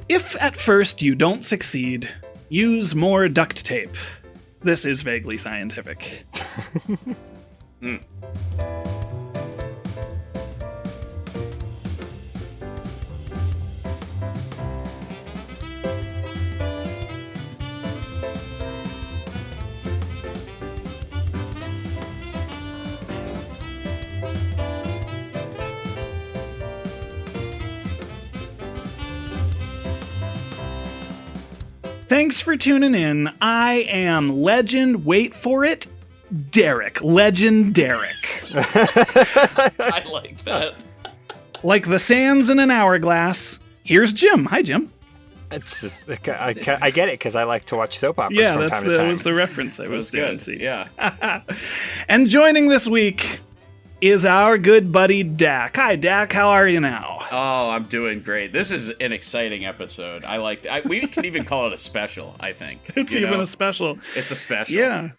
If at first you don't succeed, use more duct tape. This is vaguely scientific. Thanks for tuning in. I am Legend, wait for it, Derek. Legend Derek. I like that. Like the sands in an hourglass. Here's Jim. Hi, Jim. It's just, I get it because I like to watch soap operas Yeah, from time to time. that was the reference I was doing. Good. Yeah. And joining this week is our good buddy Dak. Hi, Dak. How are you now? Oh, I'm doing great. This is an exciting episode. I like. We could even call it a special. I think It's even a special. It's a special. Yeah.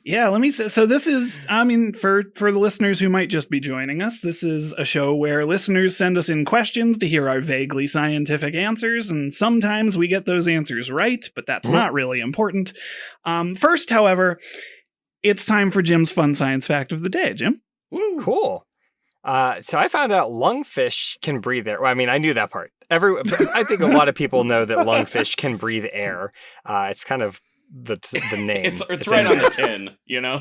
Yeah, let me say. So this is, I mean, for the listeners who might just be joining us, this is a show where listeners send us in questions to hear our vaguely scientific answers, and sometimes we get those answers right, but that's not really important. First, however, it's time for Jim's fun science fact of the day. Jim? Woo. Cool. So I found out lungfish can breathe air. Well, I mean, I knew that part. I think a lot of people know that lungfish can breathe air. It's kind of the name. It's right on the tin, you know?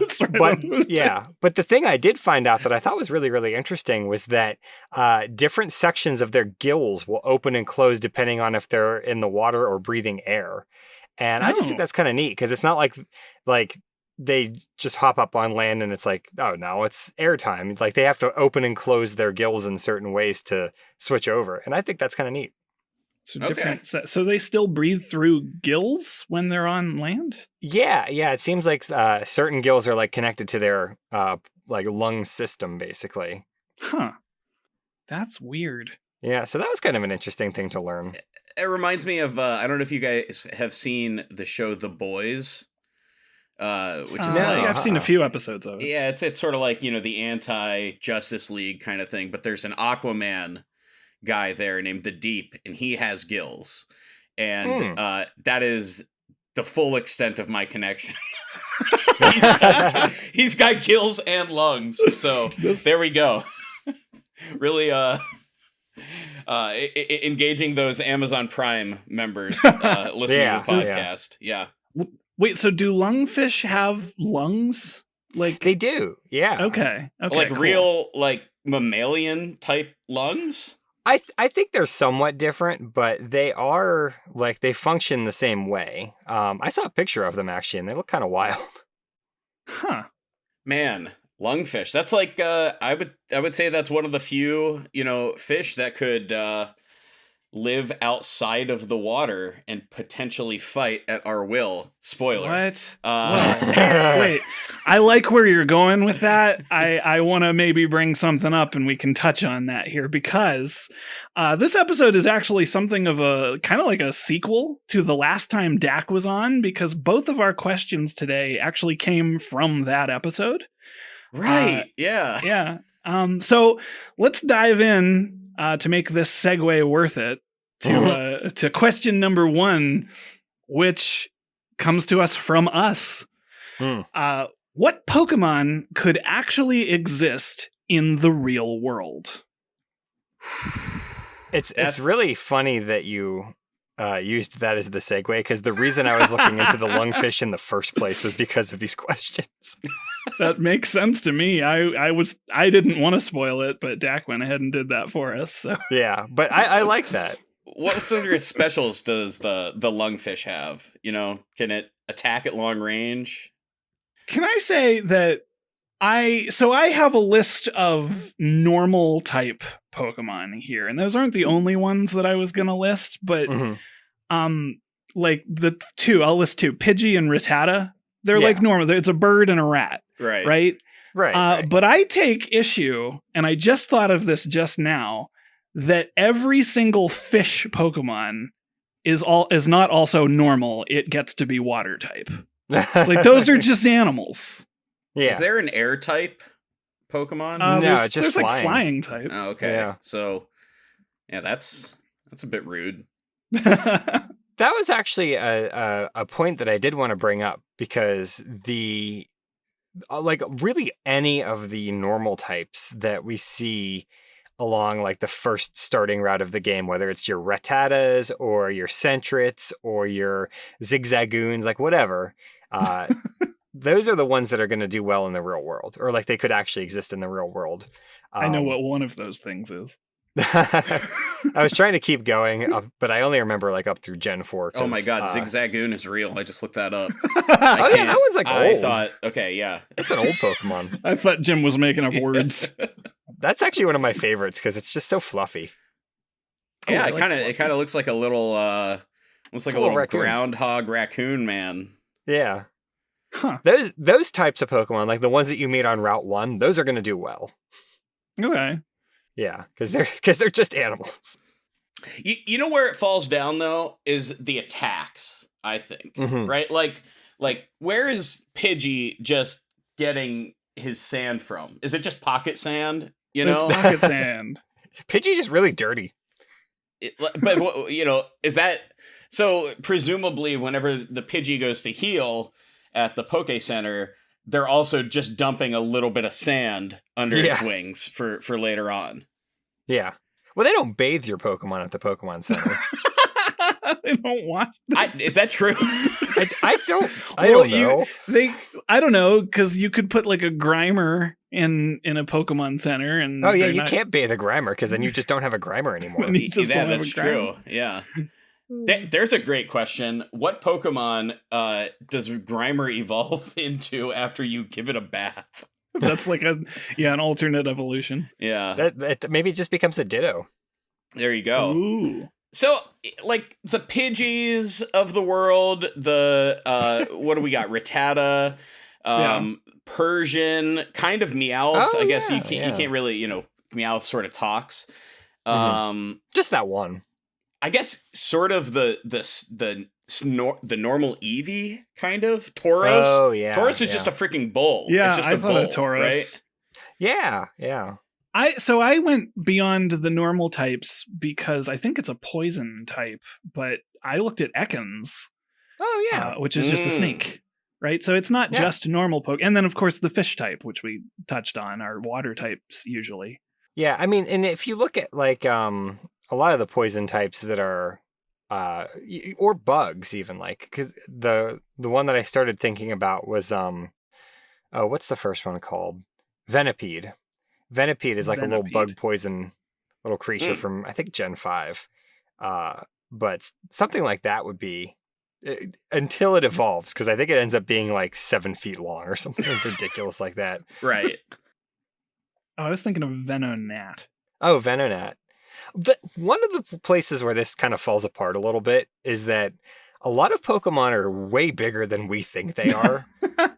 But the thing I did find out that I thought was really, really interesting was that different sections of their gills will open and close depending on if they're in the water or breathing air. And I just think that's kind of neat because it's not like they just hop up on land and it's like, oh, no, it's airtime. Like they have to open and close their gills in certain ways to switch over. And I think that's kind of neat. So different. So they still breathe through gills when they're on land? Yeah. It seems like certain gills are like connected to their like lung system, basically. Huh. That's weird. Yeah. So that was kind of an interesting thing to learn. It reminds me of I don't know if you guys have seen the show The Boys. Which is I've seen a few episodes of it. Yeah, it's sort of like, you know, the anti-Justice League kind of thing, but there's an Aquaman guy there named The Deep, and he has gills. And that is the full extent of my connection. He's got gills and lungs, so there we go. Really engaging those Amazon Prime members listening to the podcast. Yeah. Wait, so do lungfish have lungs? Like they do, yeah. Okay, like cool. Real, like mammalian type lungs. I think they're somewhat different, but they are like they function the same way. I saw a picture of them actually, and they look kind of wild. Huh? Man, lungfish. That's like I would say that's one of the few fish that could live outside of the water and potentially fight at our will. Spoiler. What? Wait, I like where you're going with that. I want to maybe bring something up and we can touch on that here because this episode is actually something of a kind of like a sequel to the last time Dak was on because both of our questions today actually came from that episode. Right. Yeah. Yeah. So let's dive in to make this segue worth it to question number 1, which comes to us from us. What Pokemon could actually exist in the real world? It's really funny that you used that as the segue because the reason I was looking into the lungfish in the first place was because of these questions. That makes sense to me. I didn't want to spoil it, but Dak went ahead and did that for us. So. Yeah, but I like that. What sort of specials does the lungfish have? You know, can it attack at long range? Can I say that I have a list of normal type Pokemon here, and those aren't the only ones that I was going to list, but like the two, I'll list 2, Pidgey and Rattata. They're like normal. It's a bird and a rat. Right. But I take issue, and I just thought of this just now, that every single fish Pokemon is not also normal. It gets to be water type. Like those are just animals. Yeah. Is there an air type Pokemon? No, it's just like flying type. Oh, okay. Yeah. So, yeah, that's a bit rude. That was actually a point that I did want to bring up, because like really any of the normal types that we see along like the first starting route of the game, whether it's your Rattatas or your Sentrets or your Zigzagoons, like whatever, those are the ones that are going to do well in the real world, or like they could actually exist in the real world. I know what one of those things is. I was trying to keep going, but I only remember like up through Gen 4. Oh my god, Zigzagoon is real. I just looked that up. Oh yeah, that one's like old. I thought, okay, yeah. It's an old Pokemon. I thought Jim was making up words. That's actually one of my favorites because it's just so fluffy. Yeah, it kind of looks like a little looks like a little raccoon. groundhog raccoon man. Yeah. Huh. Those types of Pokemon, like the ones that you meet on Route 1, those are going to do well. Okay. Yeah, because they're just animals. You know where it falls down though is the attacks, I think. Mm-hmm. Right? Like where is Pidgey just getting his sand from? Is it just pocket sand? You know, It's pocket sand. Pidgey's just really dirty. But you know, is that so? Presumably, whenever the Pidgey goes to heal at the Poke Center, they're also just dumping a little bit of sand under its wings for later on. Yeah. Well, they don't bathe your Pokemon at the Pokemon Center. They don't want. Is that true? I don't know. I don't know, because you could put like a Grimer in a Pokemon Center, and you can't bathe a Grimer because then you just don't have a Grimer anymore. Yeah, that's true. Yeah. There's a great question. What Pokemon does Grimer evolve into after you give it a bath? That's like an alternate evolution. Yeah. Maybe it just becomes a Ditto. There you go. Ooh. So, like, the Pidgeys of the world, the, what do we got? Rattata, Persian, kind of Meowth. I guess you can't really, you know, Meowth sort of talks. Just that one. I guess sort of the normal Eevee, kind of. Tauros. Oh, yeah. Tauros is just a freaking bull. Yeah, it's just I thought bull, of Tauros. Right? Yeah, yeah. I went beyond the normal types because I think it's a poison type, but I looked at Ekans. Oh, yeah. Which is just a snake, right? So it's not just normal Pokemon. And then, of course, the fish type, which we touched on, are water types usually. Yeah, I mean, and if you look at, like, a lot of the poison types that are, or bugs even, like, because the one that I started thinking about was, what's the first one called? Venipede. Venipede is like a little bug poison little creature from, I think, Gen 5. But something like that would be, until it evolves, because I think it ends up being like 7 feet long or something ridiculous like that. Right. Oh, I was thinking of Venonat. Oh, Venonat. One of the places where this kind of falls apart a little bit is that a lot of Pokemon are way bigger than we think they are.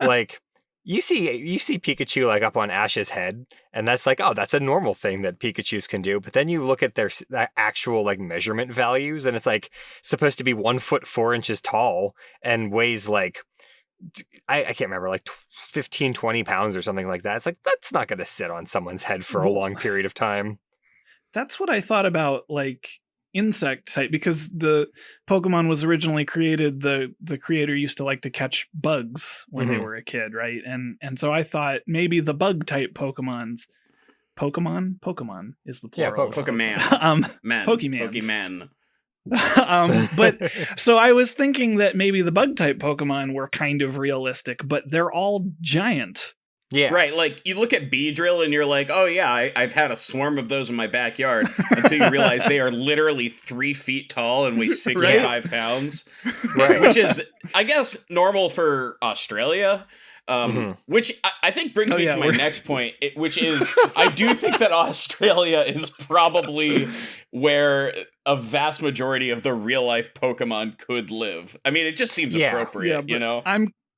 Like, you see Pikachu like up on Ash's head, and that's like, oh, that's a normal thing that Pikachus can do. But then you look at their actual like measurement values, and it's like supposed to be 1 foot 4 inches tall and weighs like, I can't remember, like 15, 20 pounds or something like that. It's like, that's not going to sit on someone's head for a long period of time. That's what I thought about, like, insect type, because the Pokemon was originally created, the creator used to like to catch bugs when they were a kid, right? And so I thought maybe the bug type Pokemon is the plural. Pokemon. Pokemon. But so I was thinking that maybe the bug type Pokemon were kind of realistic, but they're all giant. Yeah. Right, like, you look at Beedrill and you're like, oh yeah, I've had a swarm of those in my backyard, until you realize they are literally 3 feet tall and weigh 65 pounds. Right. Which is, I guess, normal for Australia. Which I think brings me to my next point, which is, I do think that Australia is probably where a vast majority of the real-life Pokemon could live. I mean, it just seems appropriate, you know?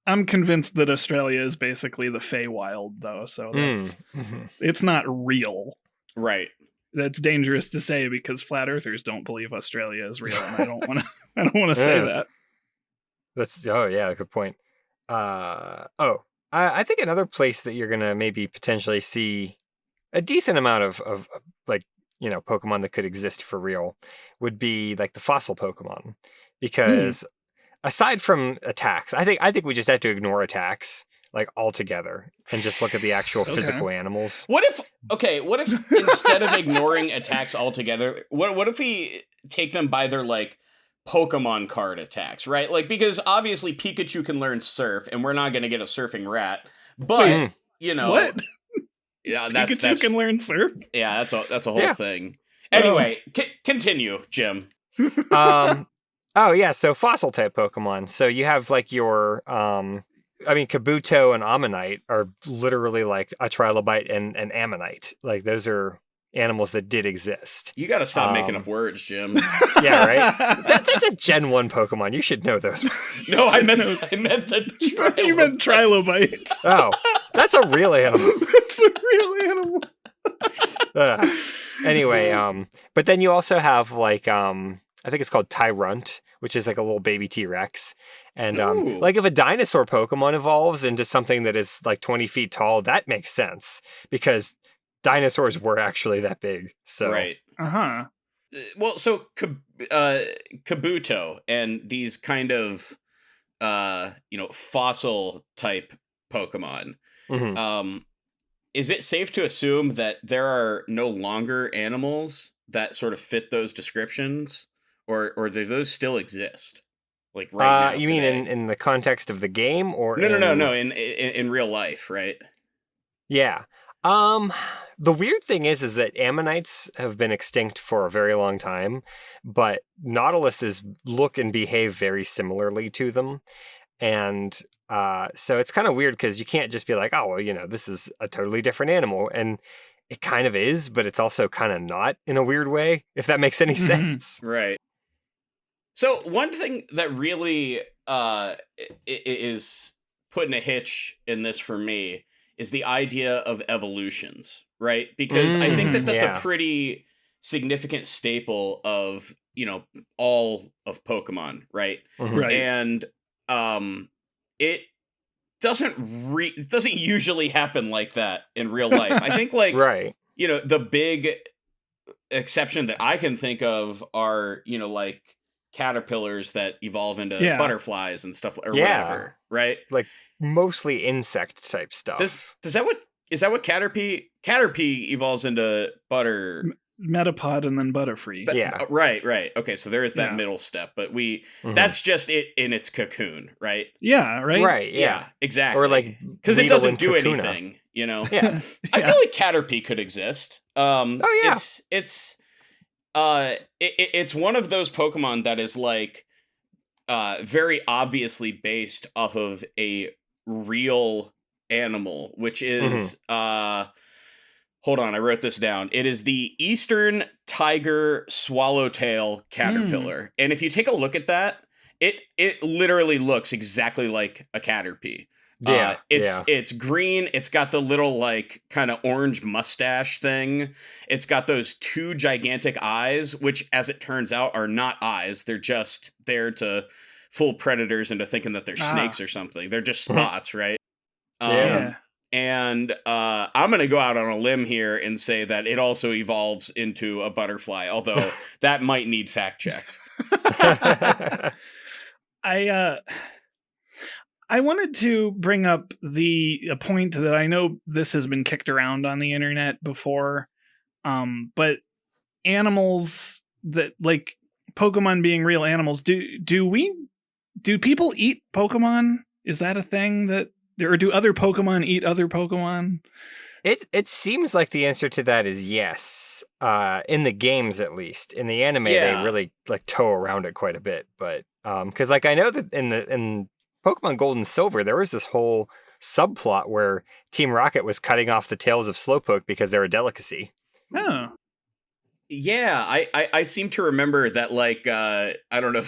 I'm convinced that Australia is basically the Feywild, though, so that's it's not real. Right. That's dangerous to say because flat earthers don't believe Australia is real, and I don't want to say that. Good point. I think another place that you're gonna maybe potentially see a decent amount of like, Pokemon that could exist for real would be like the fossil Pokemon, because aside from attacks, I think we just have to ignore attacks like altogether and just look at the actual physical animals. What if instead of ignoring attacks altogether, what if we take them by their like Pokemon card attacks, right? Like, because obviously Pikachu can learn Surf, and we're not going to get a surfing rat, but what? Yeah, Pikachu can learn Surf. Yeah, that's a whole thing. Anyway, continue, Jim. Oh yeah, so fossil type Pokemon. So you have like your Kabuto and Ammonite are literally like a Trilobite and an Ammonite. Like those are animals that did exist. You got to stop making up words, Jim. Yeah, right. That's a Gen 1 Pokemon. You should know those. No, I meant the Trilobite. You meant Trilobite. Oh, that's a real animal. That's a real animal. Anyway, but then you also have like I think it's called Tyrunt, which is like a little baby T-Rex. And like if a dinosaur Pokemon evolves into something that is like 20 feet tall, that makes sense because dinosaurs were actually that big. So right. Well, so Kabuto and these kind of fossil type Pokemon. Is it safe to assume that there are no longer animals that sort of fit those descriptions, or do those still exst? Like right now? You mean in the context of the game, or no, in real life, right? Yeah. The weird thing is that Ammonites have been extinct for a very long time, but Nautiluses look and behave very similarly to them. And so it's kind of weird because you can't just be like, oh, well, this is a totally different animal. And it kind of is, but it's also kind of not in a weird way, if that makes any sense. Right. So one thing that really is putting a hitch in this for me is the idea of evolutions, right? Because I think that that's a pretty significant staple of, all of Pokemon, right? Right. And it doesn't usually happen like that in real life. I think like, right. The big exception that I can think of are, like caterpillars that evolve into butterflies and stuff or whatever, right? Like mostly insect type stuff. Is that what Caterpie evolves into butter? Metapod and then Butterfree. Yeah. Right. Okay, so there is that middle step, but that's just it in its cocoon, right? Yeah, right? Right, yeah, exactly. Or like because it doesn't do Kakuna. anything, Yeah. I feel like Caterpie could exist. It's one of those Pokemon that is like very obviously based off of a real animal, which is hold on, I wrote this down. It is the Eastern Tiger Swallowtail Caterpillar. And if you take a look at that, it literally looks exactly like a Caterpie. It's green. It's got the little like kind of orange mustache thing. It's got those two gigantic eyes, which as it turns out are not eyes. They're just there to fool predators into thinking that they're snakes or something. They're just spots, right? And I'm going to go out on a limb here and say that it also evolves into a butterfly, although that might need fact checked. I wanted to bring up a point that I know this has been kicked around on the internet before, but animals that like Pokemon being real animals. Do people eat Pokemon? Is that a thing or do other Pokemon eat other Pokemon? It seems like the answer to that is yes. In the games, at least. In the anime, they really like toe around it quite a bit. But because like I know that in Pokemon Gold and Silver, there was this whole subplot where Team Rocket was cutting off the tails of Slowpoke because they're a delicacy. Oh. Yeah, I seem to remember that, like, I don't know,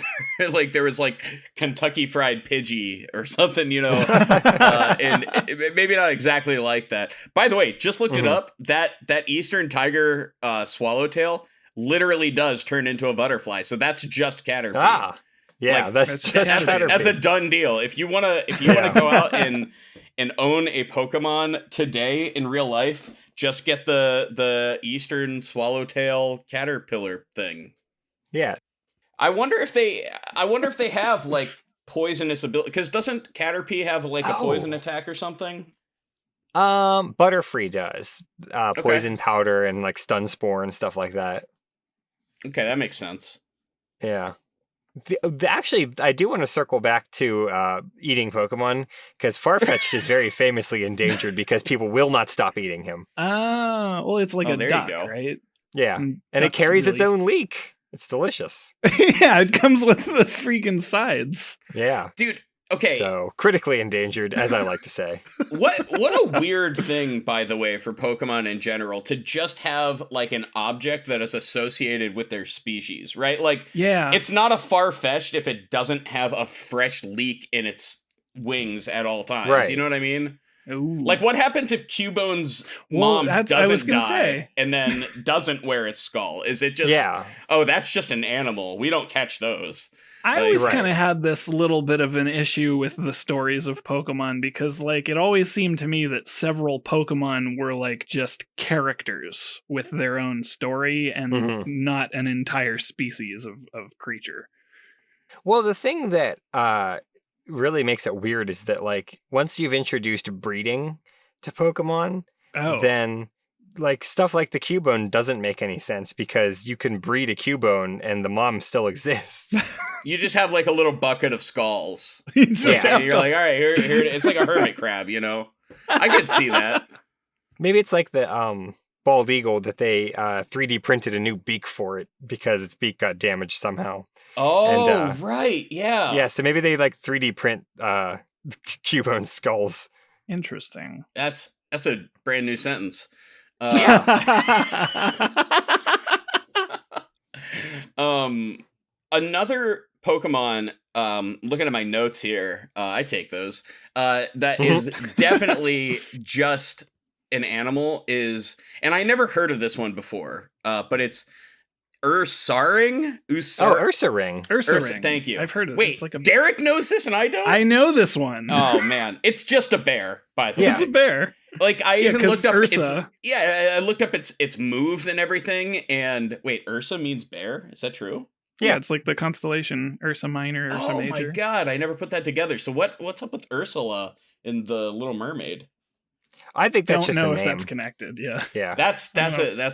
like, there was, like, Kentucky Fried Pidgey or something, and maybe not exactly like that. By the way, just looked it up, that Eastern Tiger Swallowtail literally does turn into a butterfly, so that's just Caterpie. Ah, yeah, like, that's just Caterpie. That's a done deal. If you wanna go out and and own a Pokemon today in real life, just get the Eastern Swallowtail Caterpillar thing. Yeah. I wonder if they have like poisonous ability, because doesn't Caterpie have like a poison attack or something? Butterfree does. Okay. Poison powder and like stun spore and stuff like that. Okay, that makes sense. Yeah. Actually, I do want to circle back to eating Pokemon, because Farfetch'd is very famously endangered because people will not stop eating him. Well, it's like a there duck, you go. right? Yeah. And it carries its own leek. It's delicious. Yeah, it comes with the freaking sides. Yeah. Dude, okay. So, critically endangered, as I like to say. What a weird thing, by the way, for Pokemon in general, to just have like an object that is associated with their species, right? Like, yeah, it's not a Farfetch'd if it doesn't have a fresh leek in its wings at all times. Right. You know what I mean? Ooh. Like, what happens if Cubone's mom doesn't die and then doesn't wear its skull? Is it just, oh, that's just an animal. We don't catch those. I always kind of had this little bit of an issue with the stories of Pokemon, because like it always seemed to me that several Pokemon were like just characters with their own story and not an entire species of creature. Well, the thing that really makes it weird is that like once you've introduced breeding to Pokemon, then like stuff like the Cubone doesn't make any sense, because you can breed a Cubone and the mom still exists. You just have like a little bucket of skulls. You're like, all right, here it is. It's like a hermit crab, you know? I could see that. Maybe it's like the bald eagle that they 3D printed a new beak for it because its beak got damaged somehow. Oh, and, right, yeah. Yeah, so maybe they like 3D print Cubone skulls. Interesting. That's a brand new sentence. Another Pokemon, looking at my notes here, I take those, that is definitely just an animal is, and I never heard of this one before, but it's Ursaring? Ursaring. Ursaring. Thank you. I've heard of it. Wait, it's like a... Derek knows this and I don't? I know this one. Oh, man. It's just a bear, by the way. It's a bear. Like, I even looked up Ursa. I looked up its moves and everything, and wait, Ursa means bear? Is that true? Yeah, it's like the constellation Ursa Minor, Ursa Major. Oh my god, I never put that together. So what's up with Ursula in The Little Mermaid? I think that's just a name. Don't know if that's connected. Yeah. That's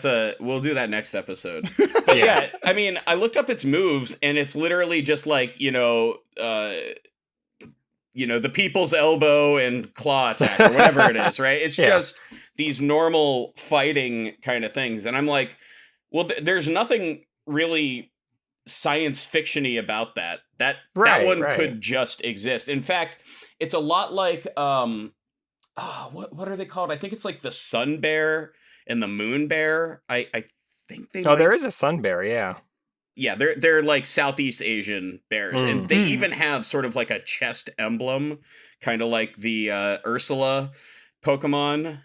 a we'll do that next episode. But yeah, I mean, I looked up its moves and it's literally just like, the people's elbow and claw attack or whatever it is, right? It's just these normal fighting kind of things. And I'm like, well, there's nothing really science fiction-y about that. That one could just exist. In fact, it's a lot like what are they called? I think it's like the sun bear and the moon bear. I think they there is a sun bear, yeah. Yeah, they're like Southeast Asian bears, and they even have sort of like a chest emblem, kind of like the Ursula Pokemon,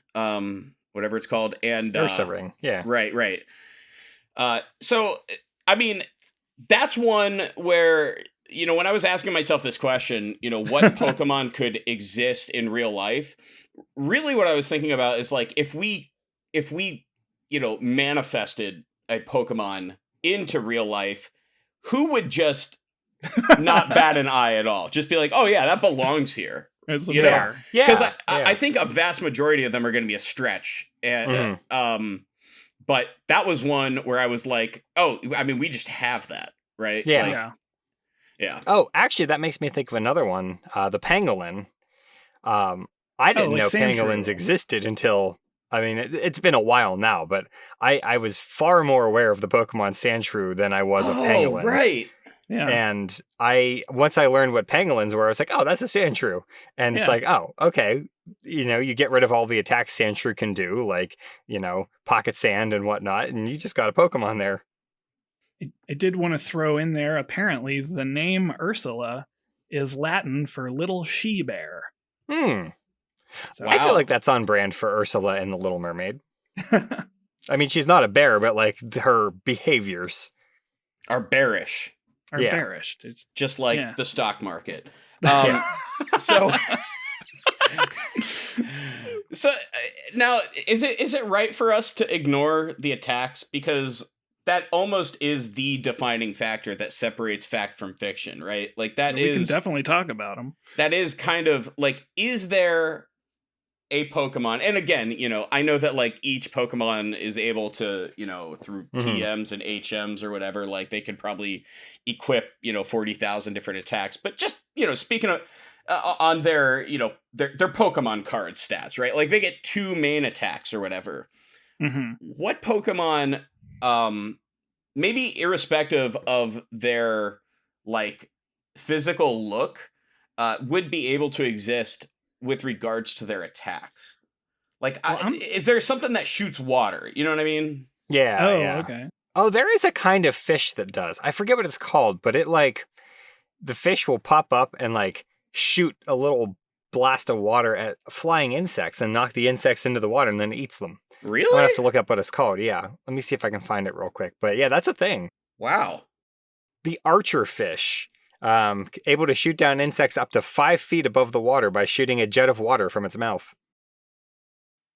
whatever it's called, and Ursaring, yeah, right. So, I mean, that's one where when I was asking myself this question, what Pokemon could exist in real life, really what I was thinking about is like if we manifested a Pokemon into real life, who would just not bat an eye at all? Just be like, oh yeah, that belongs here. As a bear. Yeah. Because I think a vast majority of them are going to be a stretch. And but that was one where I was like, oh, I mean, we just have that, right? Yeah. Yeah. Oh, actually, that makes me think of another one, the pangolin. I didn't know pangolins existed until, I mean, it's been a while now, but I was far more aware of the Pokemon Sandshrew than I was of pangolins. Right. Yeah. And once I learned what pangolins were, I was like, oh, that's a Sandshrew. And it's like, oh, okay. You get rid of all the attacks Sandshrew can do, like, pocket sand and whatnot, and you just got a Pokemon there. I did want to throw in there, apparently, the name Ursula is Latin for little she-bear. So, I feel like that's on brand for Ursula in The Little Mermaid. I mean, she's not a bear, but like her behaviors are bearish. Bearish. It's just like the stock market. So So now, is it right for us to ignore the attacks, because that almost is the defining factor that separates fact from fiction, right? Like we can definitely talk about them. That is kind of like, is there a Pokemon? And again, I know that like each Pokemon is able to, through TMs and HMs or whatever, like they can probably equip, 40,000 different attacks. But just, speaking of on their, their Pokemon card stats, right? Like they get 2 main attacks or whatever. What Pokemon, maybe irrespective of their like physical look, would be able to exist with regards to their attacks? Like, is there something that shoots water? You know what I mean? Yeah. Oh, yeah. okay. Oh, there is a kind of fish that does. I forget what it's called, but it like the fish will pop up and like shoot a little blast of water at flying insects and knock the insects into the water and then eats them. Really? I'm gonna have to look up what it's called. Yeah. Let me see if I can find it real quick. But yeah, that's a thing. Wow. The archer fish. Able to shoot down insects up to 5 feet above the water by shooting a jet of water from its mouth.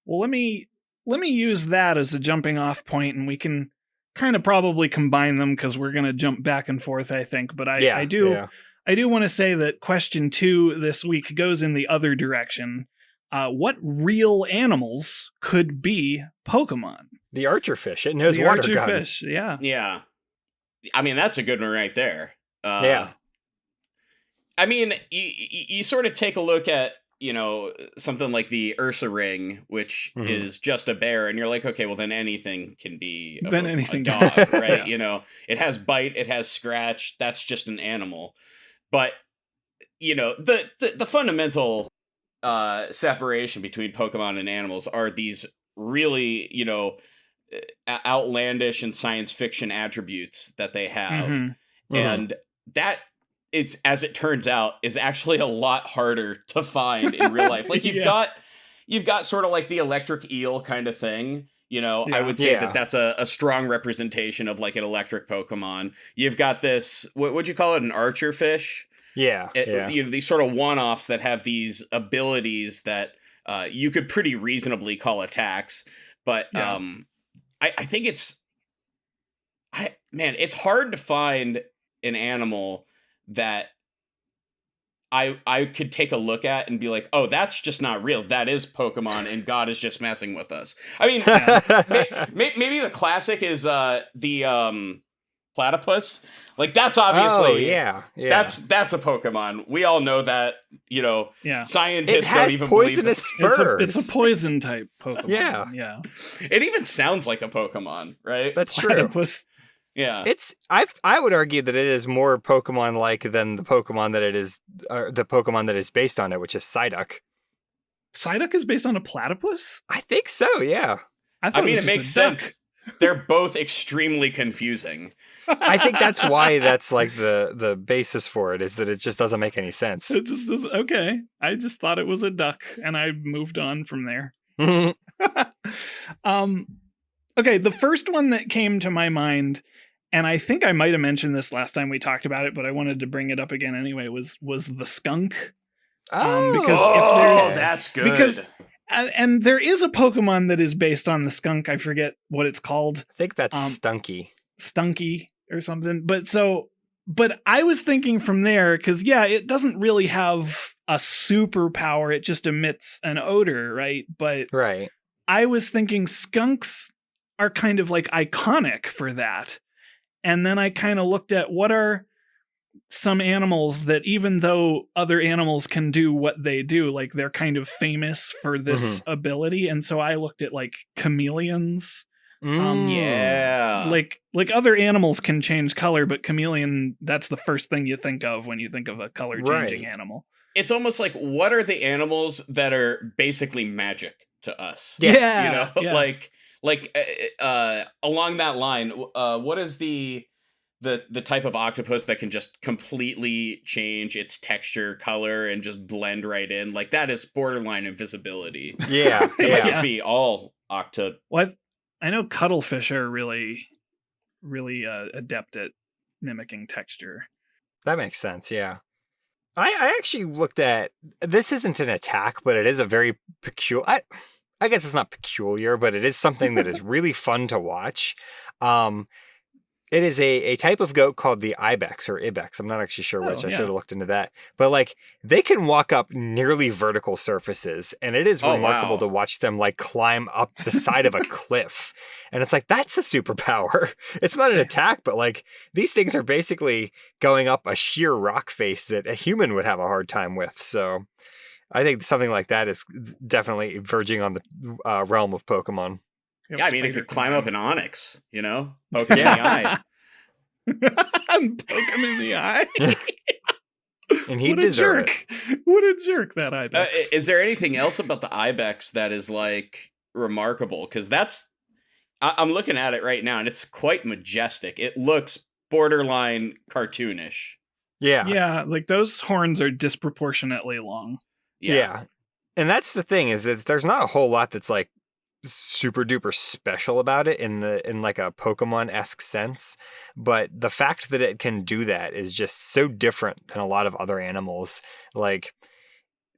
Well, let me use that as a jumping off point, and we can kind of probably combine them because we're going to jump back and forth, I think. But I do want to say that question 2 this week goes in the other direction. What real animals could be Pokemon? The archer fish. It knows the water archer gun. fish. Yeah. Yeah. I mean, that's a good one right there. Yeah. I mean, you sort of take a look at, something like the Ursa Ring, which is just a bear, and you're like, okay, well, then anything can be a dog, right? Yeah. It has bite, it has scratch, that's just an animal. But, the fundamental separation between Pokemon and animals are these really, outlandish and science fiction attributes that they have. And that, it's, as it turns out, is actually a lot harder to find in real life. Like you've got sort of like the electric eel kind of thing. I would say that that's a strong representation of like an electric Pokemon. You've got this, what would you call it? An archer fish? Yeah. These sort of one-offs that have these abilities that you could pretty reasonably call attacks. But I think it's hard to find an animal that I could take a look at and be like, oh, that's just not real. That is Pokemon, and God is just messing with us. I mean, maybe the classic is the platypus. Like that's obviously, that's a Pokemon. We all know that. Scientists don't even poisonous believe spurs. It's a poison type Pokemon. Yeah. It even sounds like a Pokemon, right? That's true. Platypus. Yeah, I would argue that it is more Pokemon-like than the Pokemon that is based on it, which is Psyduck. Psyduck is based on a platypus? I think so. Yeah. I mean, it makes sense. They're both extremely confusing. I think that's why that's like the basis for it, is that it just doesn't make any sense. It just is okay. I just thought it was a duck, and I moved on from there. Okay, the first one that came to my mind, and I think I might have mentioned this last time we talked about it, but I wanted to bring it up again anyway, was the skunk. Because that's good. And there is a Pokemon that is based on the skunk. I forget what it's called. I think that's Stunky. Stunky or something. But I was thinking from there, because it doesn't really have a superpower. It just emits an odor, right? But right. I was thinking skunks are kind of like iconic for that. And then I kind of looked at what are some animals that, even though other animals can do what they do, like they're kind of famous for this ability. And so I looked at like chameleons. Like other animals can change color, but chameleon, that's the first thing you think of when you think of a color changing animal. It's almost like, what are the animals that are basically magic to us? Yeah. Like along that line, what is the type of octopus that can just completely change its texture, color, and just blend right in? Like that is borderline invisibility. Yeah. It might just be all octo. Well, I know cuttlefish are really, really adept at mimicking texture. That makes sense. Yeah. I actually looked at, this isn't an attack, but it is a very peculiar, I guess it's not peculiar, but it is something that is really fun to watch. It is a type of goat called the ibex or ibex. I'm not actually sure which. I should have looked into that. But like they can walk up nearly vertical surfaces, and it is remarkable to watch them like climb up the side of a cliff. And it's like, that's a superpower. It's not an attack, but like these things are basically going up a sheer rock face that a human would have a hard time with. So I think something like that is definitely verging on the realm of Pokemon. Yeah, I mean, it could climb up an onyx, you know? Poke him in the eye. Poke him in the eye. And he'd deserve it. What a jerk, that ibex. Is there anything else about the ibex that is, like, remarkable? Because I'm looking at it right now, and it's quite majestic. It looks borderline cartoonish. Yeah. Yeah, like those horns are disproportionately long. Yeah. And that's the thing, is that there's not a whole lot that's, like, super duper special about it in like a Pokemon-esque sense, but the fact that it can do that is just so different than a lot of other animals. Like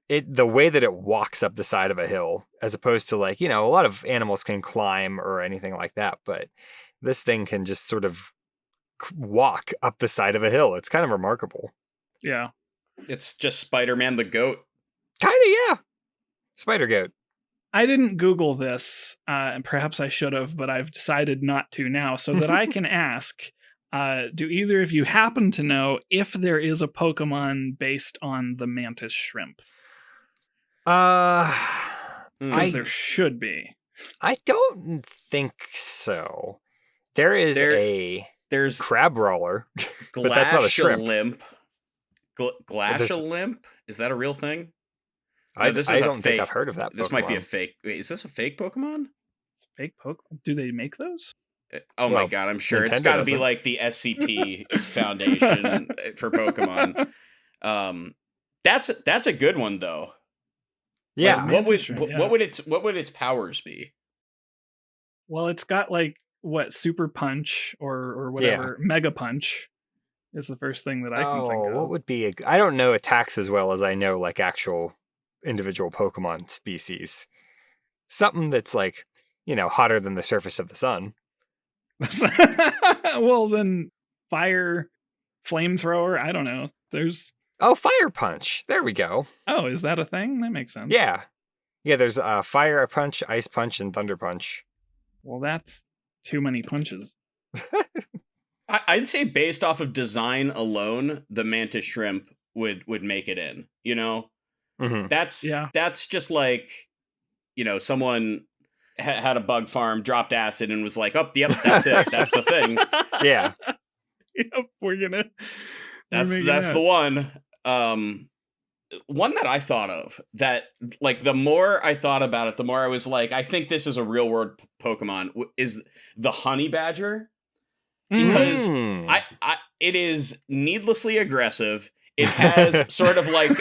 the way that it walks up the side of a hill, as opposed to like, you know, a lot of animals can climb or anything like that, but this thing can just sort of walk up the side of a hill. It's kind of remarkable. Yeah. It's just Spider-Man the goat. Kind of, yeah. Spider goat. I didn't Google this, and perhaps I should have, but I've decided not to now, so that I can ask, do either of you happen to know if there is a Pokemon based on the mantis shrimp? Because there should be. I don't think so. There's Crabrawler, but that's not a shrimp. Glacialimp? Is that a real thing? I don't think I've heard of that Pokemon. This might be a fake. Wait, is this a fake Pokemon? It's a fake Pokemon? Do they make those? My God, I'm sure. It's got to be like the SCP Foundation for Pokemon. That's a good one, though. Yeah. Like, what would its powers be? Well, it's got like Super Punch or whatever. Yeah. Mega Punch is the first thing that I can think of. What would be I don't know attacks as well as I know like actual individual Pokemon species. Something that's like, you know, hotter than the surface of the sun. Well, then fire, flamethrower, I don't know. There's Fire Punch. There we go. Oh, is that a thing? That makes sense. Yeah. Yeah, there's Fire Punch, Ice Punch, and Thunder Punch. Well, that's too many punches. I'd say based off of design alone, the mantis shrimp would make it in, you know? Mm-hmm. That's just like, you know, someone had a bug farm, dropped acid, and was like, "Oh, yep, that's it. That's the thing." Yeah. Yep, That's the one. One that I thought of that, like, the more I thought about it, the more I was like, I think this is a real world Pokemon. Is the honey badger, because it is needlessly aggressive. It has sort of like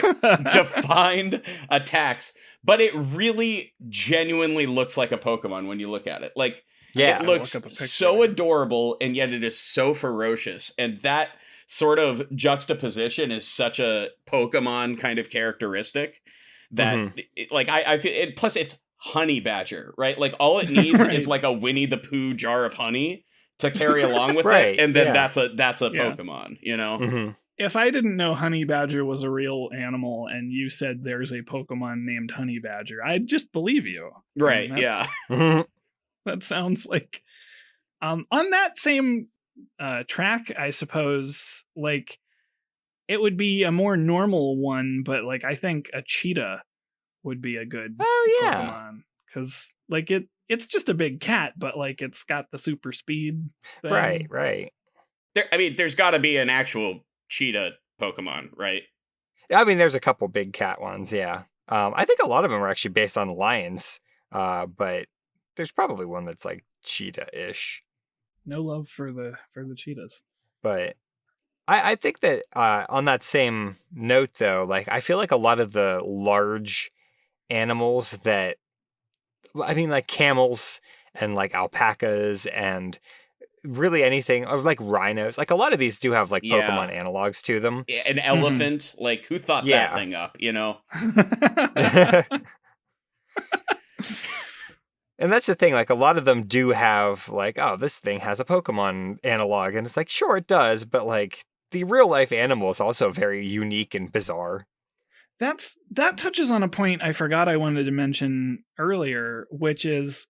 defined attacks, but it really genuinely looks like a Pokemon when you look at it. Like, it looks so adorable, and yet it is so ferocious. And that sort of juxtaposition is such a Pokemon kind of characteristic that, I feel it. Plus, it's honey badger, right? Like, all it needs is like a Winnie the Pooh jar of honey to carry along with it, and then that's a Pokemon, you know. Mm-hmm. If I didn't know honey badger was a real animal and you said there's a Pokemon named honey badger, I'd just believe you. Right, yeah. That sounds like... on that same track, I suppose, like, it would be a more normal one, but, like, I think a cheetah would be a good Pokemon. Because, like, it's just a big cat, but, like, it's got the super speed thing. Right. There's got to be an actual cheetah Pokemon, right? I mean, there's a couple big cat ones, yeah. I think a lot of them are actually based on lions, but there's probably one that's like cheetah-ish. No love for the cheetahs. But I think that on that same note, though, like I feel like a lot of the large animals that, I mean, like camels and like alpacas and really anything, or like rhinos. Like a lot of these do have like Pokemon analogs to them. Yeah, an elephant, like who thought that thing up, you know? And that's the thing, like a lot of them do have like, oh, this thing has a Pokemon analog, and it's like, sure it does, but like the real life animal is also very unique and bizarre. That touches on a point I forgot I wanted to mention earlier, which is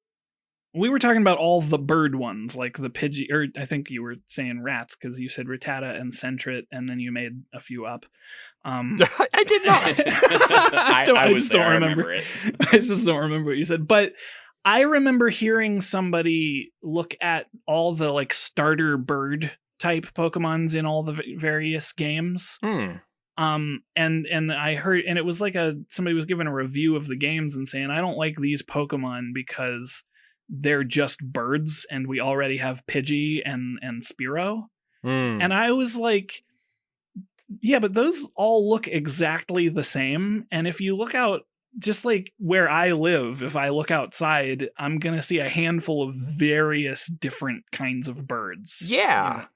we were talking about all the bird ones, like the Pidgey, or I think you were saying rats because you said Rattata and Sentret, and then you made a few up. I did not. I just don't remember it. I just don't remember what you said. But I remember hearing somebody look at all the like starter bird type Pokemons in all the various games. And I heard, and it was like somebody was giving a review of the games and saying, I don't like these Pokemon because they're just birds and we already have Pidgey and Spearow. And I was like, yeah, but those all look exactly the same. And if you look out, just like where I live, if I look outside, I'm going to see a handful of various different kinds of birds. Yeah. You know?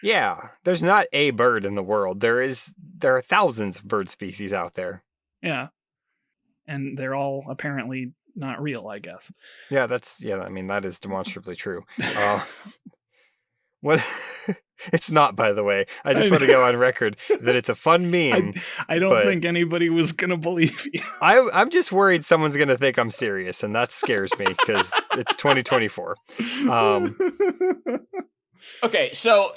Yeah. There's not a bird in the world. There are thousands of bird species out there. Yeah. And they're all apparently not real, I guess. Yeah, I mean, that is demonstrably true. What? It's not, by the way. I just want to go on record that it's a fun meme. I don't think anybody was going to believe you. I'm just worried someone's going to think I'm serious, and that scares me because it's 2024. Okay, so,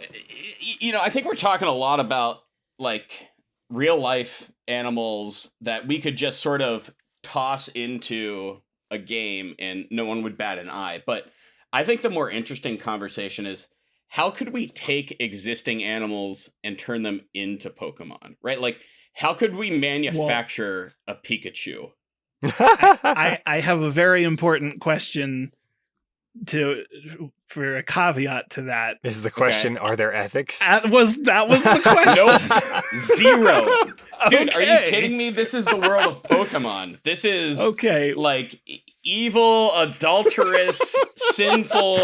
I think we're talking a lot about, like, real life animals that we could just sort of toss into a game and no one would bat an eye. But I think the more interesting conversation is, how could we take existing animals and turn them into Pokemon, right? Like, how could we manufacture a Pikachu? I have a very important question for a caveat to that. Is the question, Are there ethics? That was the question. Nope. Zero. Dude, Are you kidding me? This is the world of Pokemon. This is like evil, adulterous, sinful.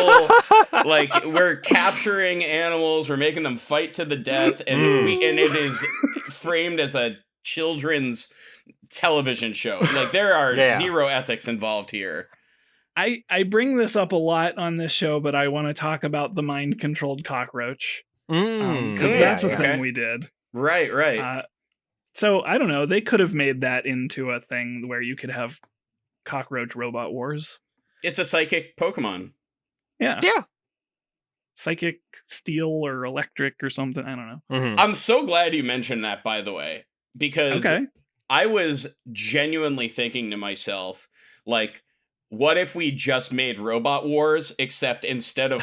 Like, we're capturing animals, we're making them fight to the death, and and it is framed as a children's television show. Like, there are zero ethics involved here. I bring this up a lot on this show, but I want to talk about the mind-controlled cockroach. Because that's a thing we did. Right. So, I don't know, they could have made that into a thing where you could have cockroach robot wars. It's a psychic Pokemon. Yeah. Psychic, steel, or electric or something. I don't know. I'm so glad you mentioned that, by the way, because I was genuinely thinking to myself, like, what if we just made Robot Wars, except instead of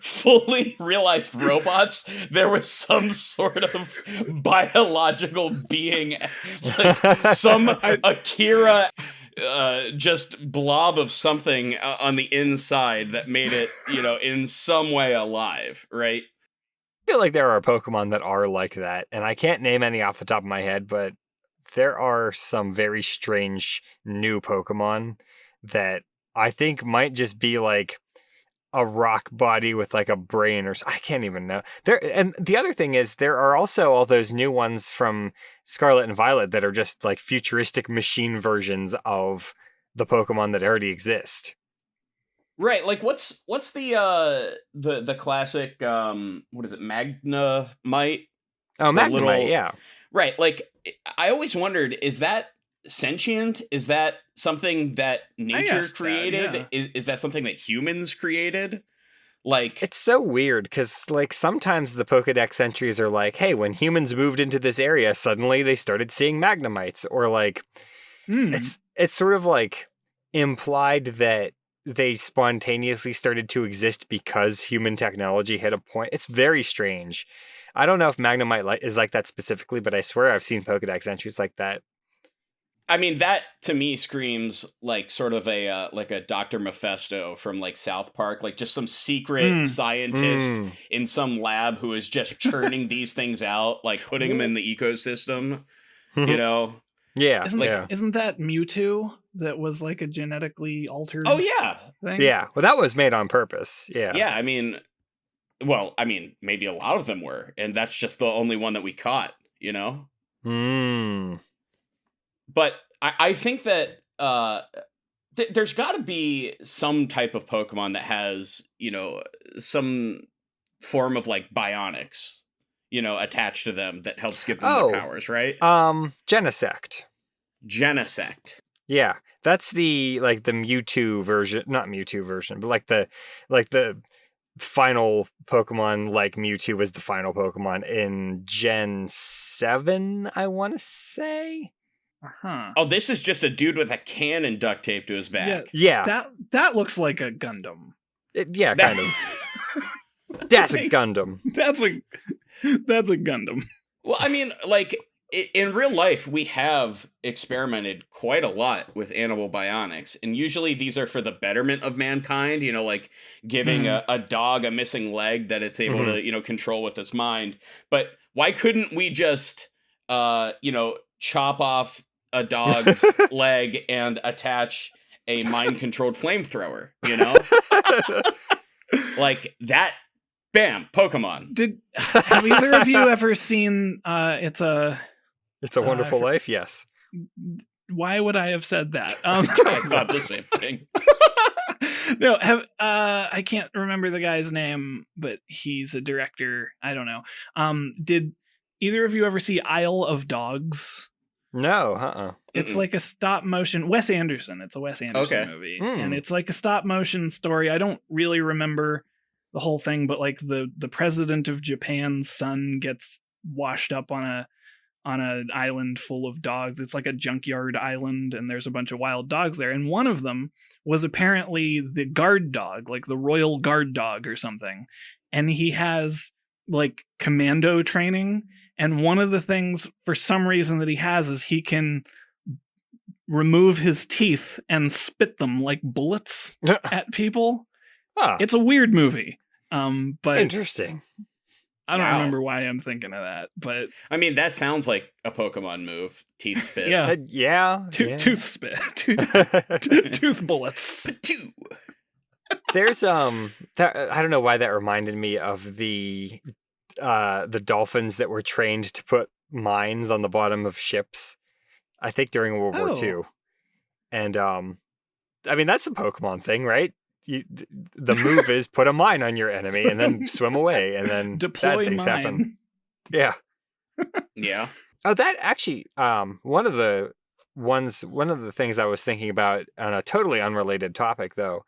fully realized robots, there was some sort of biological being, like some Akira just blob of something on the inside that made it, in some way alive, right? I feel like there are Pokemon that are like that, and I can't name any off the top of my head, but there are some very strange new Pokemon that I think might just be like a rock body with like a brain, or I can't even know. And the other thing is, there are also all those new ones from Scarlet and Violet that are just like futuristic machine versions of the Pokemon that already exist. Right, like what's the classic what is it, Magnemite? Oh, Magnemite, yeah. Right, like I always wondered, is that sentient? Is that something that nature created? Is that something that humans created? Like, it's so weird because like sometimes the Pokedex entries are like, hey, when humans moved into this area, suddenly they started seeing Magnemites, or like it's sort of like implied that they spontaneously started to exist because human technology hit a point. It's very strange. I don't know if Magnemite is like that specifically, but I swear I've seen Pokedex entries like that. I mean, that to me screams like sort of a like a Dr. Mephisto from like South Park, like just some secret scientist in some lab who is just churning these things out, like putting them in the ecosystem, Yeah. Isn't that Mewtwo? that was like a genetically altered Oh yeah. thing? Yeah. Well, that was made on purpose. Yeah. Yeah, I mean, maybe a lot of them were, and that's just the only one that we caught, you know? Hmm. But I think that there's got to be some type of Pokemon that has, some form of like bionics, attached to them that helps give them their powers, right? Genesect. Genesect. Yeah, that's the Mewtwo version, not Mewtwo version, but like the final Pokemon, like Mewtwo was the final Pokemon in Gen 7, I want to say. Uh-huh. Oh, this is just a dude with a cannon duct taped to his back. Yeah. That looks like a Gundam. Yeah, kind of. That's a Gundam. That's a Gundam. Well, I mean, like, in real life, we have experimented quite a lot with animal bionics, and usually these are for the betterment of mankind, like giving a dog a missing leg that it's able to, control with its mind. But why couldn't we just, chop off a dog's leg and attach a mind-controlled flamethrower, Like that, bam, Pokemon. Have either of you ever seen It's a Wonderful Life? Yes. Why would I have said that? I thought the same thing. No, I can't remember the guy's name, but he's a director. I don't know. Did either of you ever see Isle of Dogs? No, It's like a stop motion. Wes Anderson. It's a Wes Anderson movie, and it's like a stop motion story. I don't really remember the whole thing, but like the president of Japan's son gets washed up on an island full of dogs. It's like a junkyard island, and there's a bunch of wild dogs there. And one of them was apparently the guard dog, like the royal guard dog or something. And he has like commando training. And one of the things, for some reason, that he has is he can remove his teeth and spit them like bullets at people. It's a weird movie. But interesting. I don't remember why I'm thinking of that, but I mean, that sounds like a Pokemon move. Teeth spit. Yeah. Tooth spit. Tooth bullets. There's I don't know why that reminded me of the dolphins that were trained to put mines on the bottom of ships, I think during World War II. And I mean, that's a Pokemon thing, right? The move is put a mine on your enemy and then swim away, and then deploy bad things mine. happen. Yeah. Yeah. Oh, that actually, one of the things I was thinking about on a totally unrelated topic, though,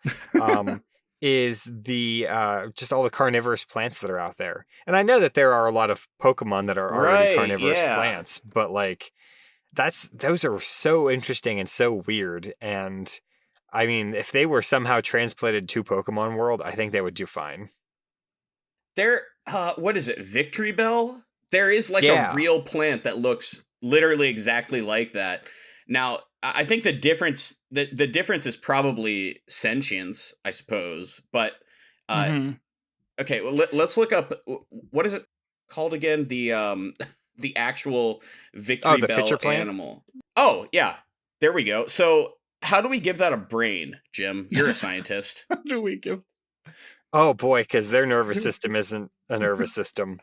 is the just all the carnivorous plants that are out there. And I know that there are a lot of Pokemon that are already carnivorous plants, but like those are so interesting and so weird. And I mean, if they were somehow transplanted to Pokemon World, I think they would do fine. There, what is it? Victory Bell? There is like a real plant that looks literally exactly like that. Now, I think the difference is probably sentience, I suppose. But okay, well, let's look up, what is it called again? The actual Victory Bell animal. Oh yeah, there we go. So how do we give that a brain, Jim? You're a scientist. How do we give? Oh boy, because their nervous system isn't a nervous system.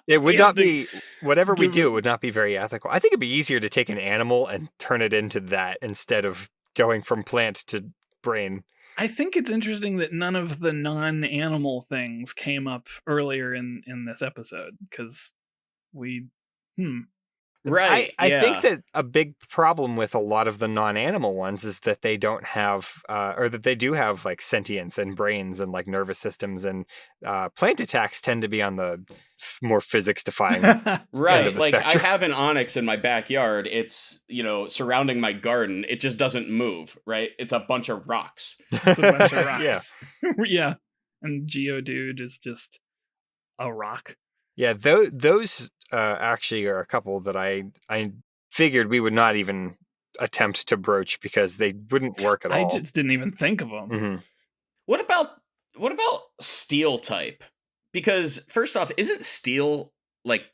It would not be, whatever we do, it would not be very ethical. I think it'd be easier to take an animal and turn it into that instead of going from plant to brain. I think it's interesting that none of the non-animal things came up earlier in this episode, because Right. I think that a big problem with a lot of the non-animal ones is that they don't have, or that they do have like sentience and brains and like nervous systems, and plant attacks tend to be on the more physics-defying right. end of the like spectrum. I have an onyx in my backyard. It's, surrounding my garden. It just doesn't move, right? It's a bunch of rocks. It's a bunch of rocks. Yeah. And Geodude is just a rock. Yeah, those actually are a couple that I figured we would not even attempt to broach because they wouldn't work at all. I just didn't even think of them. Mm-hmm. What about steel type? Because first off, isn't steel like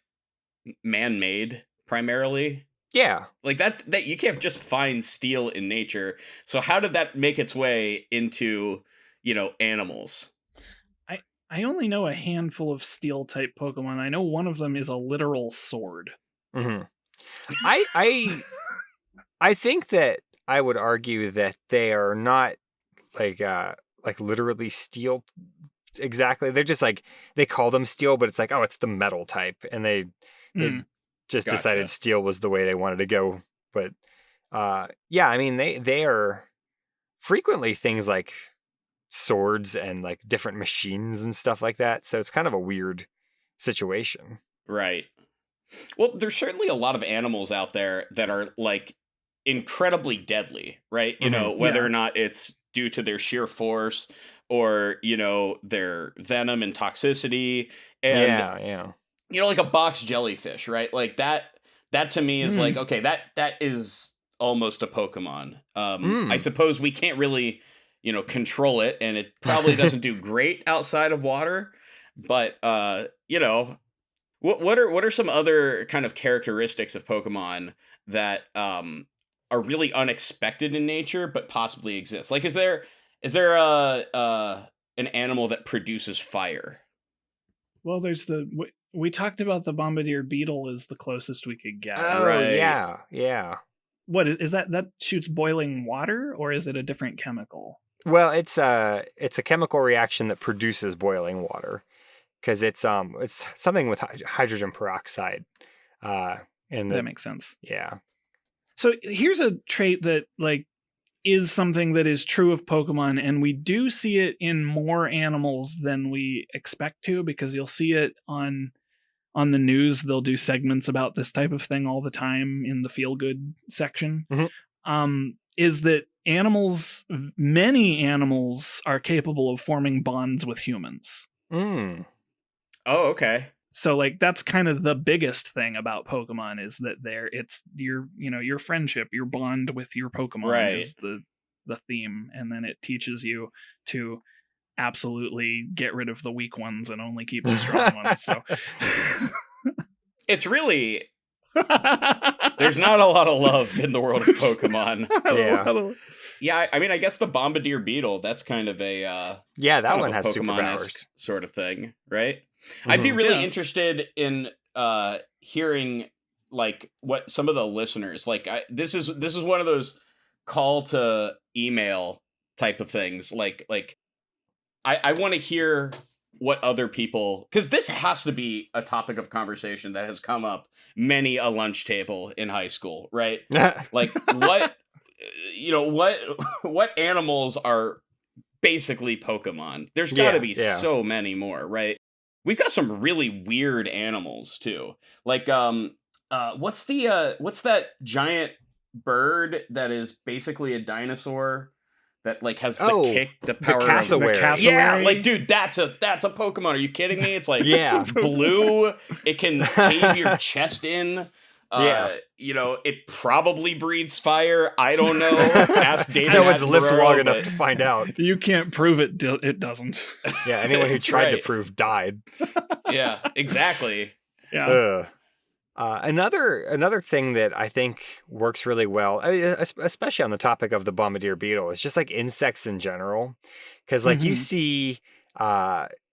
man-made primarily? Yeah. Like that you can't just find steel in nature. So how did that make its way into, animals? I only know a handful of steel type Pokemon. I know one of them is a literal sword. Mm-hmm. I think that I would argue that they are not like literally steel exactly. They're just like, they call them steel, but it's like, oh, it's the metal type, and they just decided Gotcha. steel was the way they wanted to go. But yeah, I mean, they are frequently things like swords and like different machines and stuff like that. So it's kind of a weird situation. Right. Well, there's certainly a lot of animals out there that are like incredibly deadly, right? Whether or not it's due to their sheer force or, their venom and toxicity. And, Yeah. like a box jellyfish, right? Like that to me is like, okay, that is almost a Pokemon. I suppose we can't really, control it, and it probably doesn't do great outside of water, but what are some other kind of characteristics of Pokemon that are really unexpected in nature but possibly exist? Like, is there an animal that produces fire? Well, there's we talked about the bombardier beetle is the closest we could get. Oh, Right. yeah. What is that shoots boiling water, or is it a different chemical? Well, it's a chemical reaction that produces boiling water, because it's something with hydrogen peroxide. And That makes sense. yeah. So here's a trait that like is something that is true of Pokemon, and we do see it in more animals than we expect to, because you'll see it on the news. They'll do segments about this type of thing all the time in the feel good section. Is that many animals are capable of forming bonds with humans. Mm. Oh, okay. So like that's kind of the biggest thing about Pokemon, is that it's your friendship, your bond with your Pokemon is the theme, and then it teaches you to absolutely get rid of the weak ones and only keep the strong ones. So It's really there's not a lot of love in the world of Pokemon. Yeah, I mean, I guess the Bombardier Beetle, that's kind of a that one has Pokemon-esque sort of thing, right? I'd be really interested in hearing like what some of the listeners like. This is one of those call to email type of things. Like I want to hear what other people, because this has to be a topic of conversation that has come up many a lunch table in high school, right? Like what animals are basically Pokemon? There's got to be so many more, right? We've got some really weird animals too. Like what's that giant bird that is basically a dinosaur that like has the power the cassowary. The cassowary? Yeah, like dude, that's a Pokemon. Are you kidding me? It's like it's blue. It can cave your chest in. It probably breathes fire. I don't know. Ask David. No one's lived long enough to find out. You can't prove it. It doesn't. Yeah, anyone who tried to prove died. Yeah, exactly. Yeah. Another thing that I think works really well, especially on the topic of the bombardier beetle, is just like insects in general, because like you see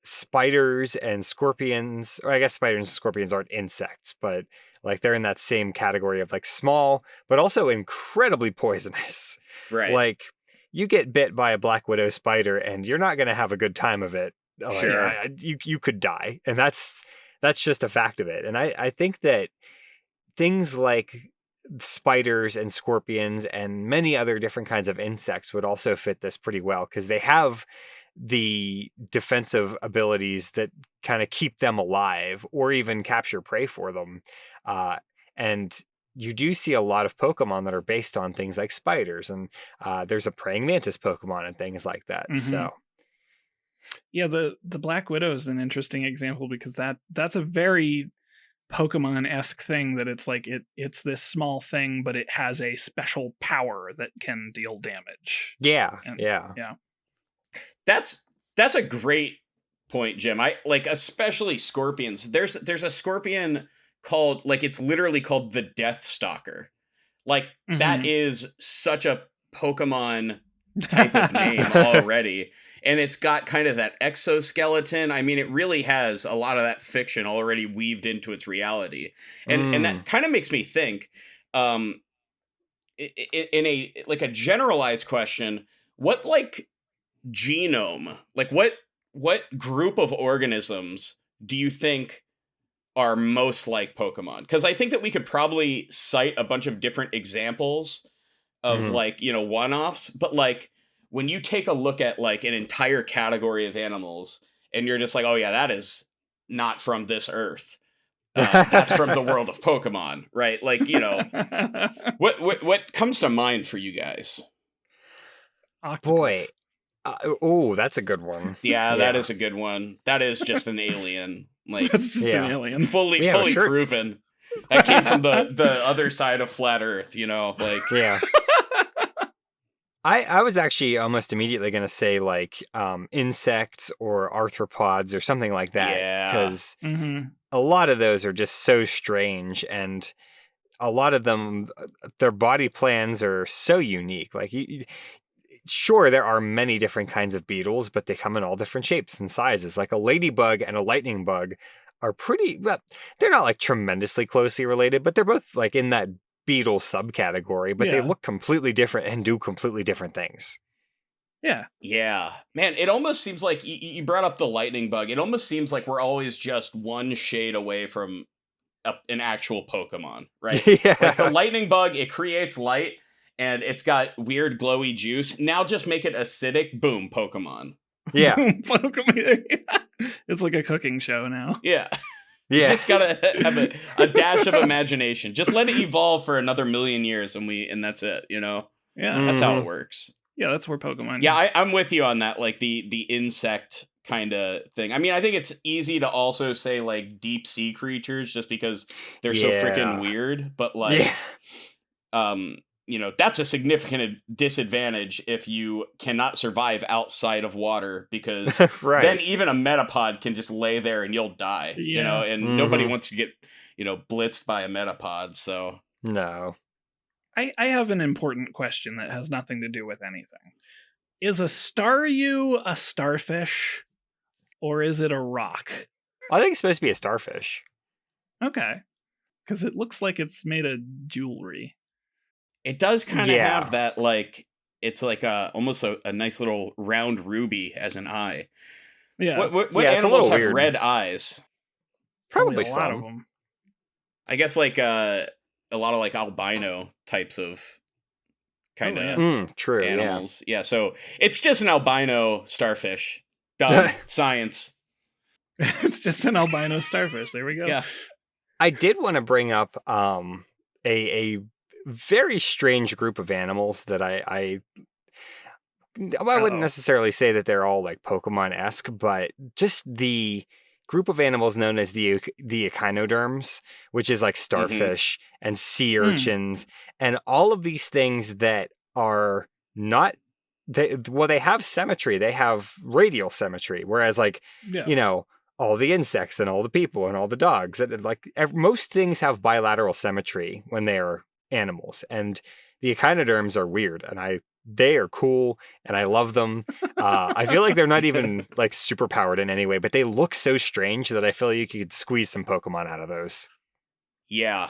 spiders and scorpions, or I guess spiders and scorpions aren't insects, but like they're in that same category of like small, but also incredibly poisonous. Right. Like you get bit by a black widow spider and you're not going to have a good time of it. Sure. You could die. And that's just a fact of it. And I think that things like spiders and scorpions and many other different kinds of insects would also fit this pretty well, because they have the defensive abilities that kind of keep them alive or even capture prey for them. And you do see a lot of Pokemon that are based on things like spiders, and there's a praying mantis Pokemon and things like that. So yeah, the Black Widow is an interesting example, because that's a very Pokemon-esque thing, that it's like it's this small thing, but it has a special power that can deal damage. Yeah. That's a great point, Jim. I like, especially scorpions. There's a scorpion called, like, it's literally called the Death Stalker. Like, that is such a Pokemon type of name already. And it's got kind of that exoskeleton. I mean, it really has a lot of that fiction already weaved into its reality. And that kind of makes me think, in a, like, a generalized question, what, like, genome, like, what group of organisms do you think are most like Pokemon? Because I think that we could probably cite a bunch of different examples of like, you know, one-offs, but like when you take a look at like an entire category of animals and you're just like, oh yeah, that is not from this earth. That's from the world of Pokemon, right? Like, you know, what comes to mind for you guys? Boy. Oh, that's a good one. Yeah, that is a good one. That is just an alien. Like, that's just an alien. Fully proven. That came from the other side of flat Earth, you know, like. Yeah. I was actually almost immediately going to say like insects or arthropods or something like that. Yeah. Because a lot of those are just so strange, and a lot of them, their body plans are so unique. Like, sure, there are many different kinds of beetles, but they come in all different shapes and sizes. Like a ladybug and a lightning bug are pretty, well, they're not like tremendously closely related, but they're both like in that beetle subcategory, but they look completely different and do completely different things. Yeah. Man, it almost seems like you brought up the lightning bug. It almost seems like we're always just one shade away from an actual Pokemon, right? Yeah. Like the lightning bug, it creates light and it's got weird glowy juice. Now just make it acidic. Boom, Pokemon. Yeah. Pokemon. It's like a cooking show now. Yeah. Yeah. You just gotta have a dash of imagination. Just let it evolve for another million years and that's it, you know? Yeah. That's how it works. Yeah, that's where Pokemon. Yeah, I'm with you on that, like the insect kind of thing. I mean, I think it's easy to also say like deep sea creatures just because they're so freaking weird, but like you know, that's a significant disadvantage if you cannot survive outside of water, because then even a metapod can just lay there and you'll die, you know, and nobody wants to get, you know, blitzed by a metapod. So no. I have an important question that has nothing to do with anything. Is a Staryu a starfish or is it a rock? I think it's supposed to be a starfish. Okay. Because it looks like it's made of jewelry. It does kind of have that, like, it's like almost a nice little round ruby as an eye. Yeah. What animals have red eyes? Probably a lot of them. I guess like a lot of like albino types of kind of true animals. Yeah, so it's just an albino starfish. Done. Science. It's just an albino starfish. There we go. Yeah. I did want to bring up a very strange group of animals that I wouldn't necessarily say that they're all like Pokemon-esque, but just the group of animals known as the echinoderms, which is like starfish and sea urchins and all of these things that are not they have symmetry. They have radial symmetry, whereas like you know, all the insects and all the people and all the dogs, and like most things have bilateral symmetry when they are animals, and the echinoderms are weird, and they are cool and I love them. I feel like they're not even like super powered in any way, but they look so strange that I feel like you could squeeze some Pokemon out of those. Yeah.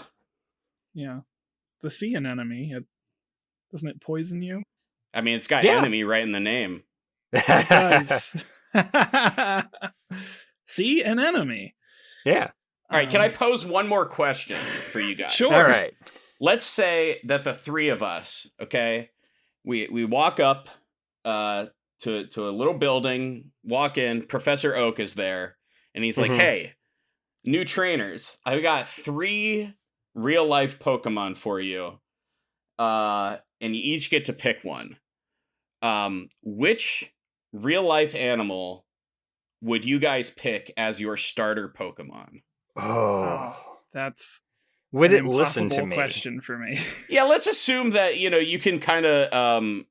The sea anemone, doesn't it poison you? I mean, it's got enemy right in the name. It does. Sea anemone. Yeah. All right, can I pose one more question for you guys? Sure. All right. Let's say that the three of us, okay, we walk up to a little building, walk in, Professor Oak is there, and he's like, hey, new trainers, I've got 3 real-life Pokemon for you, and you each get to pick one. Which real-life animal would you guys pick as your starter Pokemon? That's would an it listen to me? Question for me. Yeah, let's assume that, you know, you can kind of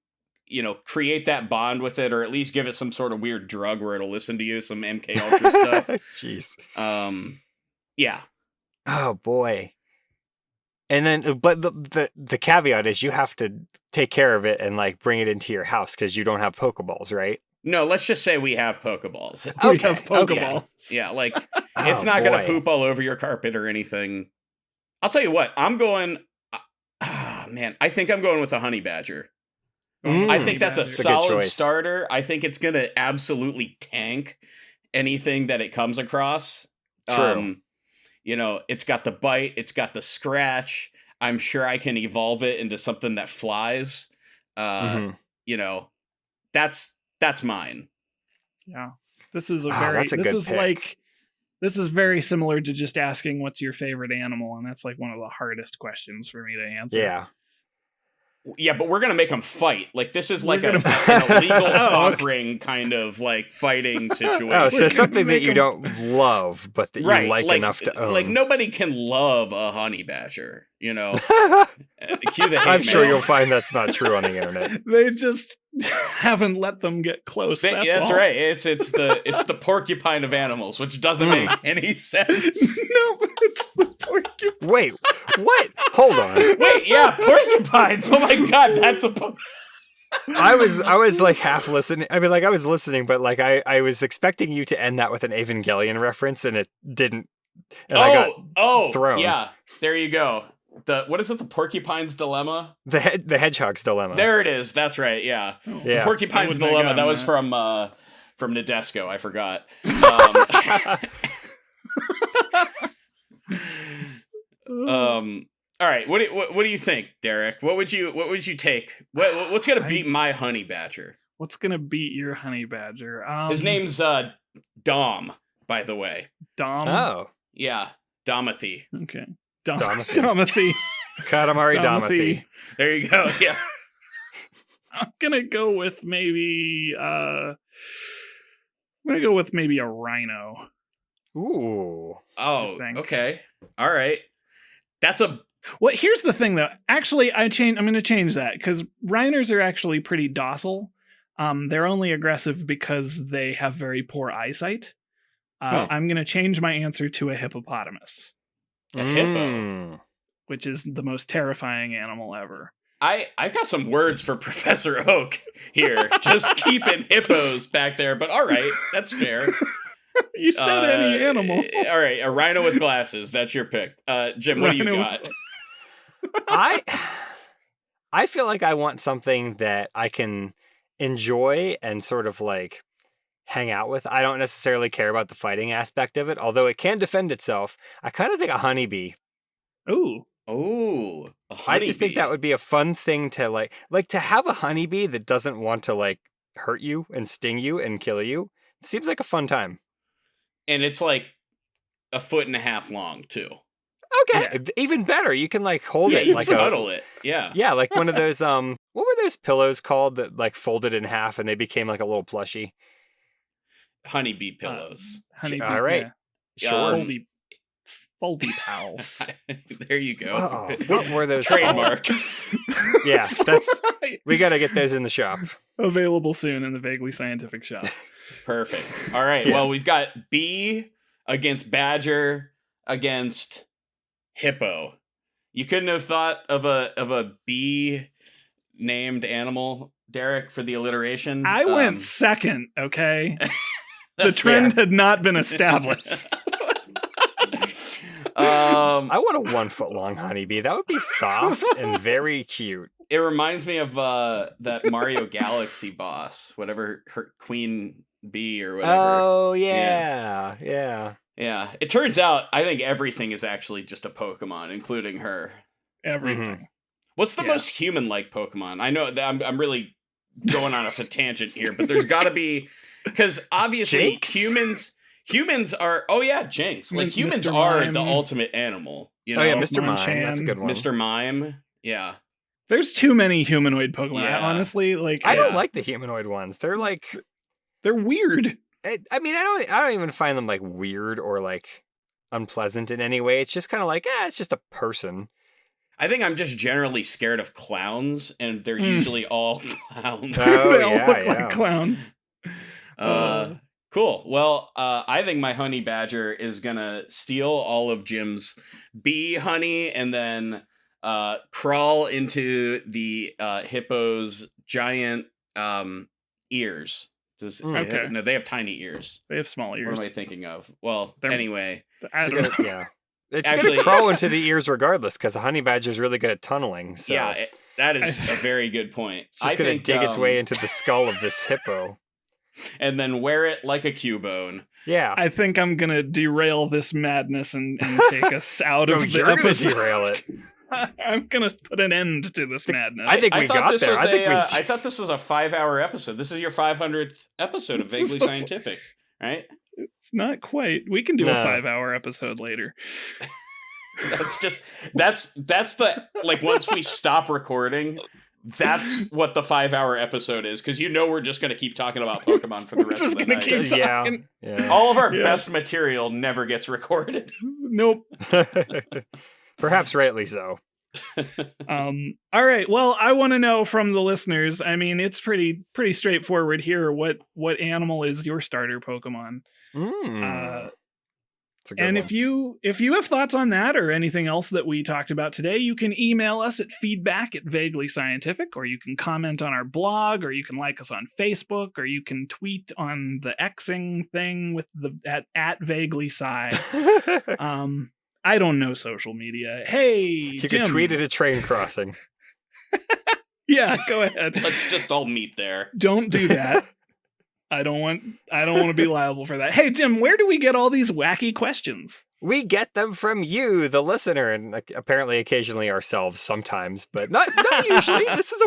you know, create that bond with it, or at least give it some sort of weird drug where it'll listen to you, some MK Ultra stuff. Jeez. Yeah. Oh boy. And then, but the caveat is you have to take care of it and like bring it into your house because you don't have Pokeballs, right? No, let's just say we have Pokeballs. We Okay, have Pokeballs. Yeah, like Oh, it's not gonna boy. poop all over your carpet or anything. I'll tell you what, I'm going. Man, I think I'm going with the honey badger. I think that's a That's a good solid choice. starter. I think it's gonna absolutely tank anything that it comes across. True. You know, it's got the bite, it's got the scratch. I'm sure I can evolve it into something that flies. You know, that's mine. Yeah. This is a That's a this good is pick. like this is very similar to just asking what's your favorite animal, and that's like one of the hardest questions for me to answer. Yeah. Yeah, but we're gonna make them fight. Like this is We're like gonna- an illegal Oh, okay. conquering kind of like fighting situation. Oh, so We're something gonna that you make 'em- don't love, but that Right, you like enough to own. like nobody can love a honey badger, you know. Cue the hate I'm sure mail. you'll find that's not true on the internet. They just haven't let them get close. That's all. right. It's the porcupine of animals, which doesn't make any sense. No, it's the porcupine. Wait, what? Hold on. Wait, yeah, porcupines. Oh my god, that's a I was like half listening. I mean, like I was listening, but like I was expecting you to end that with an Evangelion reference, and it didn't. And I got thrown. Yeah, there you go. What is it? The porcupine's dilemma. the hedgehog's dilemma. There it is. That's right. Yeah, Oh, Yeah. the porcupine's I wouldn't have dilemma. That gotten was that. from Nadesco. I forgot. All right. What do you think, Derek? What would you take? What's gonna beat my honey badger? What's gonna beat your honey badger? His name's Dom, by the way. Dom. Oh, Yeah, Domothy. Okay. Domothy. Domothy. Katamari Domothy. There you go. Yeah. I'm gonna go with maybe a rhino. Ooh. Oh, I think. okay. All right. That's a Well, here's the thing though. Actually, I'm gonna change that because rhinos are actually pretty docile. They're only aggressive because they have very poor eyesight. I'm gonna change my answer to a hippopotamus, A hippo. Mm. which is the most terrifying animal ever. I've got some words for Professor Oak here. Just keeping hippos back there, but all right, that's fair. You said any animal. All right, a rhino with glasses. That's your pick. Jim, what do you Rhino got? I feel like I want something that I can enjoy and sort of like hang out with. I don't necessarily care about the fighting aspect of it, although it can defend itself. I kind of think a honeybee. Ooh. Oh, I just think that would be a fun thing to like to have a honeybee that doesn't want to like hurt you and sting you and kill you. It seems like a fun time. and it's like 1.5 feet long too. Okay, even better. You can like hold Yeah, it you like cuddle it. Yeah. yeah, like one of those what were those pillows called that like folded in half and they became like a little plushie? Honeybee pillows. Honeybee. All right. Yeah. Sure. Foldy pals. There you go. Oh, what were those Trademark. called? Yeah, we got to get those in the shop. Available soon in the Vaguely Scientific shop. Perfect. All right. Yeah. Well, we've got bee against badger against hippo. You couldn't have thought of a bee named animal, Derek, for the alliteration. I went second, okay? The That's trend fair. had not been established. I want a 1 foot long honeybee. That would be soft and very cute. It reminds me of that Mario Galaxy boss, whatever her Queen Bee or whatever. Oh yeah. Yeah. It turns out I think everything is actually just a Pokemon, including her. Everything. What's the Yeah. most human-like Pokemon? I know that I'm really going on a tangent here, but there's got to be, because obviously Jinx? humans are. Oh yeah, Jinx. Like humans Mr. are Mime. the ultimate animal. You know, Oh yeah, Mr. Mime. Monchan, That's a good one. Mr. Mime. Yeah. There's too many humanoid Pokemon. Yeah. Honestly, like I don't Yeah. like the humanoid ones. They're like, they're weird. I mean, I don't even find them like weird or like unpleasant in any way. It's just kind of like, it's just a person. I think I'm just generally scared of clowns, and they're usually all clowns. Oh, They all yeah, look yeah. like clowns. Cool. Well, I think my honey badger is gonna steal all of Jim's bee honey and then crawl into the hippo's giant ears. Okay. No, they have tiny ears. They have small ears. What am I thinking of? Well, They're- anyway. I don't know. Yeah. It's Actually- going to crawl into the ears regardless because a honey badger is really good at tunneling. So Yeah, that is a very good point. it's just going to dig its way into the skull of this hippo. and then wear it like a Cubone. Yeah. I think I'm gonna derail this madness and take us out No, of the you're going to episode. derail it. I'm gonna put an end to this madness. I think we got this there. was I I thought this was a 5-hour episode. This is your 500th episode of This is Vaguely the- Scientific, right? It's not quite. We can do No. a 5-hour episode later. That's the like once we stop recording, that's what the 5-hour episode is, because we're just gonna keep talking about Pokemon for the We're rest just of the gonna night. keep Yeah. talking. Yeah. All of our Yeah. best material never gets recorded. Nope. Perhaps rightly so. All right. Well, I want to know from the listeners. I mean, it's pretty straightforward here. What animal is your starter Pokemon? It's a good And one. if you have thoughts on that or anything else that we talked about today, you can email us at feedback@vaguelyscientific, or you can comment on our blog, or you can like us on Facebook, or you can tweet on the Xing thing with the at vaguelysci. I don't know social media. Hey, You Jim. can tweet at a train crossing. Yeah, go ahead. Let's just all meet there. Don't do that. I don't want to be liable for that. Hey, Jim, where do we get all these wacky questions? We get them from you, the listener, and apparently occasionally ourselves sometimes, but not usually. This is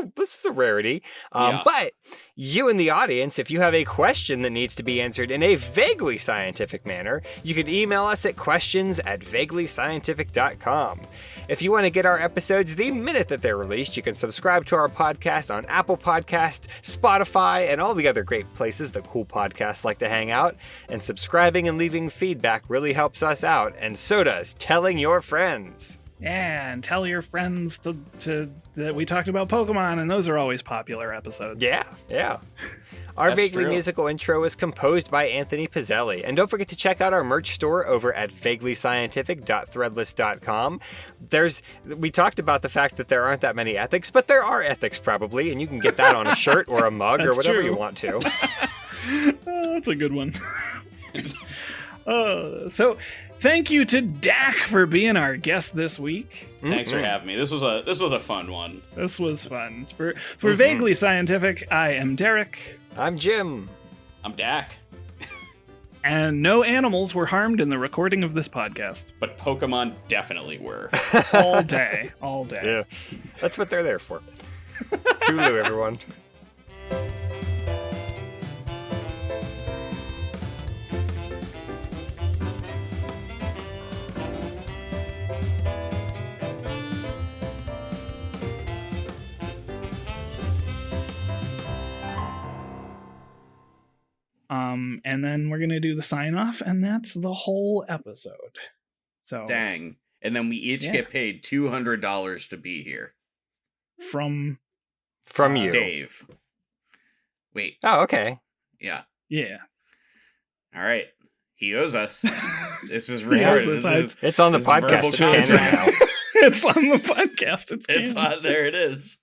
a rarity. Yeah. But you in the audience, if you have a question that needs to be answered in a vaguely scientific manner, you can email us at questions@vaguelyscientific.com. If you want to get our episodes the minute that they're released, you can subscribe to our podcast on Apple Podcasts, Spotify, and all the other great places that cool podcasts like to hang out. And subscribing and leaving feedback really helps us out, and so does telling your friends. Yeah, and tell your friends to that we talked about Pokemon, and those are always popular episodes. Yeah. Our That's vaguely true. musical intro is composed by Anthony Pizzelli. And don't forget to check out our merch store over at vaguelyscientific.threadless.com. We talked about the fact that there aren't that many ethics, but there are ethics probably, and you can get that on a shirt or a mug or That's whatever true. you want to. That's a good one. So thank you to Dak for being our guest this week. Thanks for having me. This was a fun one. This was fun. For Vaguely Scientific, I am Derek. I'm Jim. I'm Dak, And no animals were harmed in the recording of this podcast. but Pokemon definitely were. All day. All day. Yeah, that's what they're there for. Toodaloo, everyone. And then we're gonna do the sign off, and that's the whole episode. So Dang. And then we each Yeah. get paid $200 to be here. from From you. Dave. Wait. Oh, okay. Yeah. yeah. All right. He owes us. This is He recorded. owes us. It's on the This is podcast. verbal It's contract. canon now. It's on the podcast. It's It's canon. there. It is.